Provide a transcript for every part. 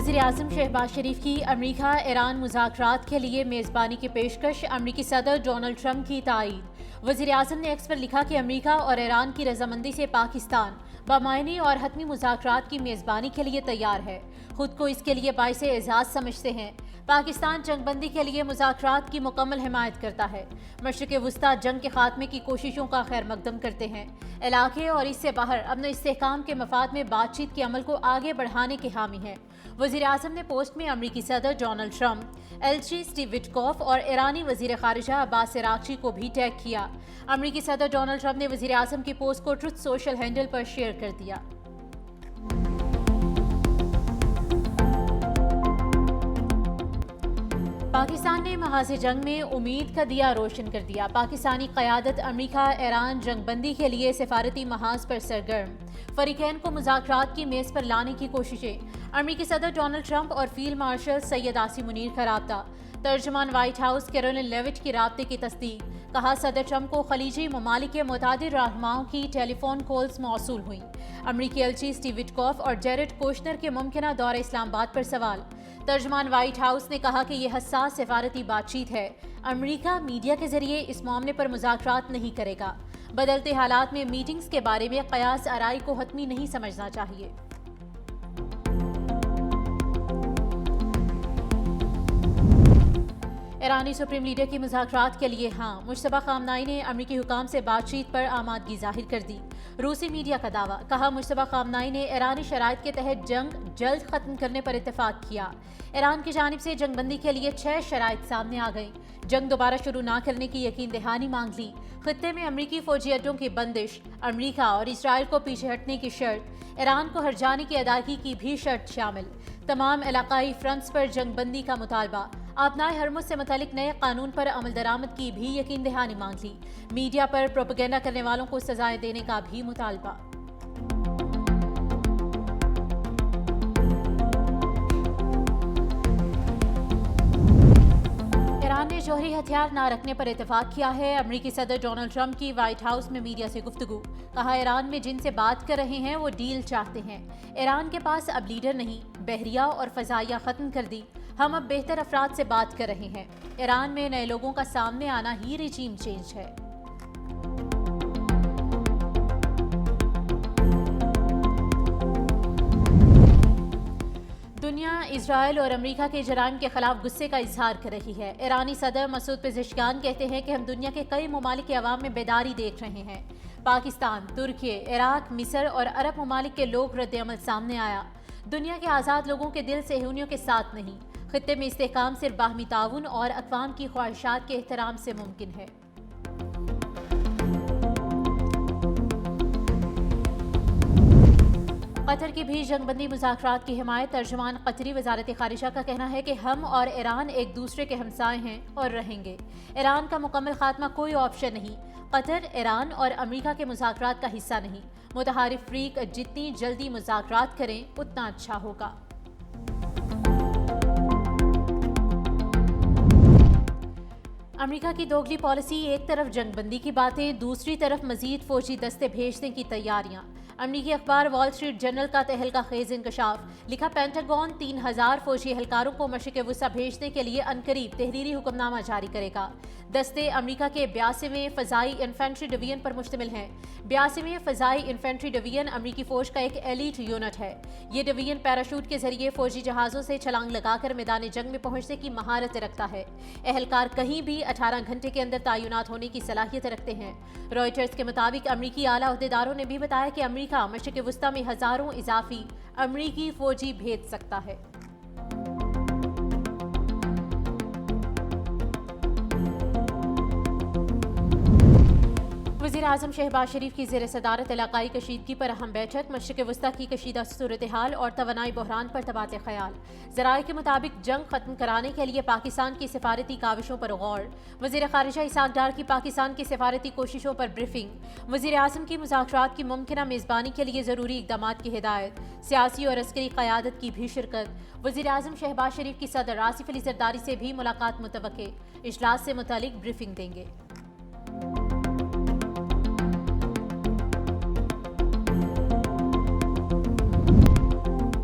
وزیر اعظم شہباز شریف کی امریکہ ایران مذاکرات کے لیے میزبانی کی پیشکش، امریکی صدر ڈونلڈ ٹرمپ کی تائید۔ وزیر اعظم نے ایکس پر لکھا کہ امریکہ اور ایران کی رضامندی سے پاکستان بامعنی اور حتمی مذاکرات کی میزبانی کے لیے تیار ہے، خود کو اس کے لیے باعث اعزاز سمجھتے ہیں۔ پاکستان جنگ بندی کے لیے مذاکرات کی مکمل حمایت کرتا ہے، مشرق وسطیٰ جنگ کے خاتمے کی کوششوں کا خیر مقدم کرتے ہیں، علاقے اور اس سے باہر امن و استحکام کے مفاد میں بات چیت کے عمل کو آگے بڑھانے کے حامی ہیں۔ وزیر اعظم نے پوسٹ میں امریکی صدر ڈونلڈ ٹرمپ، ایلچی اسٹیو وٹکوف اور ایرانی وزیر خارجہ عباس عراقچی کو بھی ٹیگ کیا۔ امریکی صدر ڈونلڈ ٹرمپ نے وزیر اعظم کی پوسٹ کو ٹروتھ سوشل ہینڈل پر شیئر کر دیا۔ پاکستان نے محاذ جنگ میں امید کا دیا روشن کر دیا۔ پاکستانی قیادت امریکہ ایران جنگ بندی کے لیے سفارتی محاذ پر سرگرم، فریقین کو مذاکرات کی میز پر لانے کی کوششیں۔ امریکی صدر ڈونلڈ ٹرمپ اور فیلڈ مارشل سید عاصم منیر کا رابطہ، ترجمان وائٹ ہاؤس کیرولین لیوٹ کی رابطے کی تصدیق۔ کہا صدر ٹرمپ کو خلیجی ممالک کے متعدد رہنماؤں کی ٹیلی فون کالز موصول ہوئیں۔ امریکی ایلچی اسٹیو وٹکوف اور جیرڈ کوشنر کے ممکنہ دورہ اسلام آباد پر سوال۔ ترجمان وائٹ ہاؤس نے کہا کہ یہ حساس سفارتی بات چیت ہے، امریکہ میڈیا کے ذریعے اس معاملے پر مذاکرات نہیں کرے گا۔ بدلتے حالات میں میٹنگز کے بارے میں قیاس آرائی کو حتمی نہیں سمجھنا چاہیے۔ ایرانی سپریم لیڈر کی مذاکرات کے لیے ہاں، مجتبیٰ خامنہئی نے امریکی حکام سے بات چیت پر آمادگی ظاہر کر دی۔ روسی میڈیا کا دعویٰ، کہا مجتبیٰ خامنہئی نے ایرانی شرائط کے تحت جنگ جلد ختم کرنے پر اتفاق کیا۔ ایران کی جانب سے جنگ بندی کے لیے 6 شرائط سامنے آ گئیں۔ جنگ دوبارہ شروع نہ کرنے کی یقین دہانی مانگ لی، خطے میں امریکی فوجی اڈوں کی بندش، امریکہ اور اسرائیل کو پیچھے ہٹنے کی شرط، ایران کو ہرجانے کی ادائیگی کی بھی شرط شامل، تمام علاقائی فرنٹس پر جنگ بندی کا مطالبہ، آبنائے ہرمز سے متعلق نئے قانون پر عمل درآمد کی بھی یقین دہانی مانگ لی، میڈیا پر پروپیگنڈا کرنے والوں کو سزائیں دینے کا بھی مطالبہ۔ ایران نے جوہری ہتھیار نہ رکھنے پر اتفاق کیا ہے۔ امریکی صدر ڈونلڈ ٹرمپ کی وائٹ ہاؤس میں میڈیا سے گفتگو، کہا ایران میں جن سے بات کر رہے ہیں وہ ڈیل چاہتے ہیں، ایران کے پاس اب لیڈر نہیں، بحریہ اور فضائیہ ختم کر دی، ہم اب بہتر افراد سے بات کر رہے ہیں، ایران میں نئے لوگوں کا سامنے آنا ہی ریجیم چینج ہے۔ دنیا اسرائیل اور امریکہ کے جرائم کے خلاف غصے کا اظہار کر رہی ہے۔ ایرانی صدر مسعود پزشکیان کہتے ہیں کہ ہم دنیا کے کئی ممالک کے عوام میں بیداری دیکھ رہے ہیں۔ پاکستان، ترکی، عراق، مصر اور عرب ممالک کے لوگ رد عمل سامنے آیا۔ دنیا کے آزاد لوگوں کے دل صہیونیوں کے ساتھ نہیں، خطے میں استحکام صرف باہمی تعاون اور اقوام کی خواہشات کے احترام سے ممکن ہے۔ قطر کی بھی جنگ بندی مذاکرات کی حمایت، ترجمان قطری وزارت خارجہ کا کہنا ہے کہ ہم اور ایران ایک دوسرے کے ہمسائے ہیں اور رہیں گے، ایران کا مکمل خاتمہ کوئی آپشن نہیں، قطر ایران اور امریکہ کے مذاکرات کا حصہ نہیں، متحارب فریق جتنی جلدی مذاکرات کریں اتنا اچھا ہوگا۔ امریکہ کی دوگلی پالیسی، ایک طرف جنگ بندی کی باتیں، دوسری طرف مزید فوجی دستے بھیجنے کی تیاریاں۔ امریکی اخبار وال اسٹریٹ جرنل کا تہلکہ خیز انکشاف، لکھا پینٹاگون 3000 فوجی اہلکاروں کو مشرق وسطیٰ بھیجنے کے لیے عنقریب تحریری حکم نامہ جاری کرے گا۔ دستے امریکہ کے 82ویں فضائی انفینٹری ڈویژن پر مشتمل ہیں۔ 82ویں فضائی انفینٹری ڈویژن امریکی فوج کا ایک ایلیٹ یونٹ ہے۔ یہ ڈویژن پیراشوٹ کے ذریعے فوجی جہازوں سے چھلانگ لگا کر میدان جنگ میں پہنچنے کی مہارت رکھتا ہے۔ اہلکار کہیں بھی 18 گھنٹے کے اندر تعینات ہونے کی صلاحیت رکھتے ہیں۔ رائٹرز کے مطابق امریکی اعلیٰ عہدیداروں نے بھی بتایا کہ امریکہ مشرق وسطیٰ میں ہزاروں اضافی امریکی فوجی بھیج سکتا ہے۔ وزیر اعظم شہباز شریف کی زیر صدارت علاقائی کشیدگی پر اہم بیٹھک، مشرق وسطیٰ کی کشیدہ صورتحال اور توانائی بحران پر تبادلہ خیال۔ ذرائع کے مطابق جنگ ختم کرانے کے لیے پاکستان کی سفارتی کاوشوں پر غور۔ وزیر خارجہ اسحاق ڈار کی پاکستان کی سفارتی کوششوں پر بریفنگ۔ وزیر اعظم کی مذاکرات کی ممکنہ میزبانی کے لیے ضروری اقدامات کی ہدایت، سیاسی اور عسکری قیادت کی بھی شرکت۔ وزیر اعظم شہباز شریف کی صدر آصف علی زرداری سے بھی ملاقات متوقع، اجلاس سے متعلق بریفنگ دیں گے۔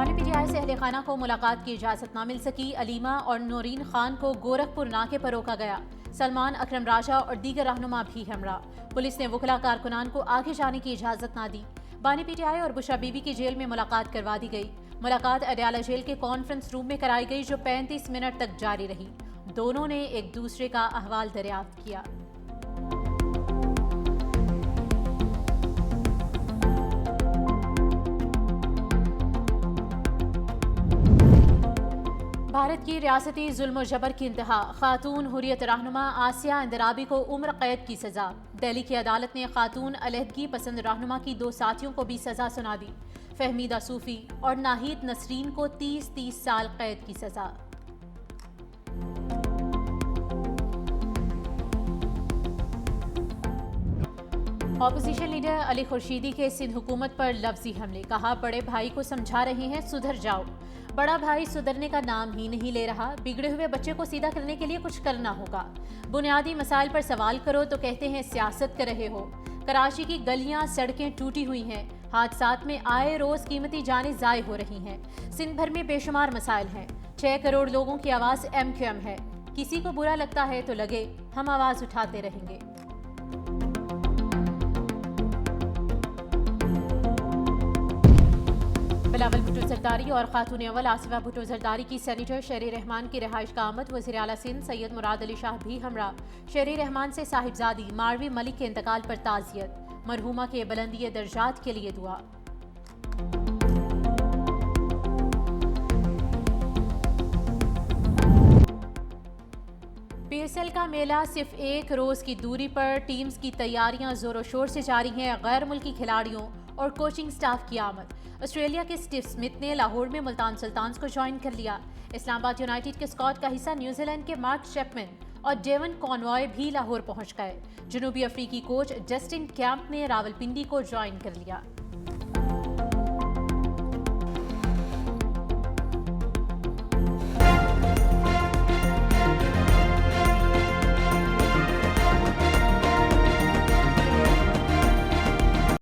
بانی پی ٹی آئی سے اہل خانہ کو ملاقات کی اجازت نہ مل سکی، علیمہ اور نورین خان کو گورکھپور ناکے پر روکا گیا، سلمان اکرم راجہ اور دیگر رہنما بھی ہمراہ، پولیس نے وکلا کارکنان کو آگے جانے کی اجازت نہ دی۔ بانی پی ٹی آئی اور بشرا بی بی کی جیل میں ملاقات کروا دی گئی۔ ملاقات اڈیالہ جیل کے کانفرنس روم میں کرائی گئی جو 35 منٹ تک جاری رہی، دونوں نے ایک دوسرے کا احوال دریافت کیا۔ بھارت کی ریاستی ظلم و جبر کی انتہا، خاتون حریت رہنما آسیہ اندرابی کو عمر قید کی سزا۔ دہلی کی عدالت نے خاتون علیحدگی پسند رہنما کی 2 ساتھیوں کو بھی سزا سنا دی، فہمیدہ صوفی اور ناہید نسرین کو 30 سال قید کی سزا۔ اپوزیشن لیڈر علی خورشیدی کے سندھ حکومت پر لفظی حملے، کہا بڑے بھائی کو سمجھا رہے ہیں سدھر جاؤ، بڑا بھائی سدھرنے کا نام ہی نہیں لے رہا، بگڑے ہوئے بچے کو سیدھا کرنے کے لیے کچھ کرنا ہوگا، بنیادی مسائل پر سوال کرو تو کہتے ہیں سیاست کر رہے ہو، کراچی کی گلیاں سڑکیں ٹوٹی ہوئی ہیں، حادثات میں آئے روز قیمتی جانیں ضائع ہو رہی ہیں، سندھ بھر میں بے شمار مسائل ہیں، 6 کروڑ لوگوں کی آواز MQM ہے، کسی کو برا لگتا ہے تو لگے، ہم آواز اٹھاتے رہیں گے۔ بلاول بھٹو زرداری اور خاتون اول آصفہ بھٹو زرداری کی سینیٹر شہری رحمان کی رہائش کا آمد، وزیر اعلیٰ سندھ سید مراد علی شاہ بھی ہمراہ، شہری رحمان سے صاحبزادی ماروی ملک کے انتقال پر تعزیت، مرحومہ کے بلندی درجات کے لیے دعا۔ PSL کا میلہ صرف 1 روز کی دوری پر، ٹیمز کی تیاریاں زور و شور سے جاری ہیں، غیر ملکی کھلاڑیوں اور کوچنگ سٹاف کی آمد، آسٹریلیا کے اسٹیو سمتھ نے لاہور میں ملتان سلطانز کو جوائن کر لیا، اسلام آباد یونائیٹڈ کے اسکواڈ کا حصہ نیوزی لینڈ کے مارک چیپمن اور ڈیون کانوائے بھی لاہور پہنچ گئے، جنوبی افریقی کوچ جسٹن کیمپ نے راولپنڈی کو جوائن کر لیا۔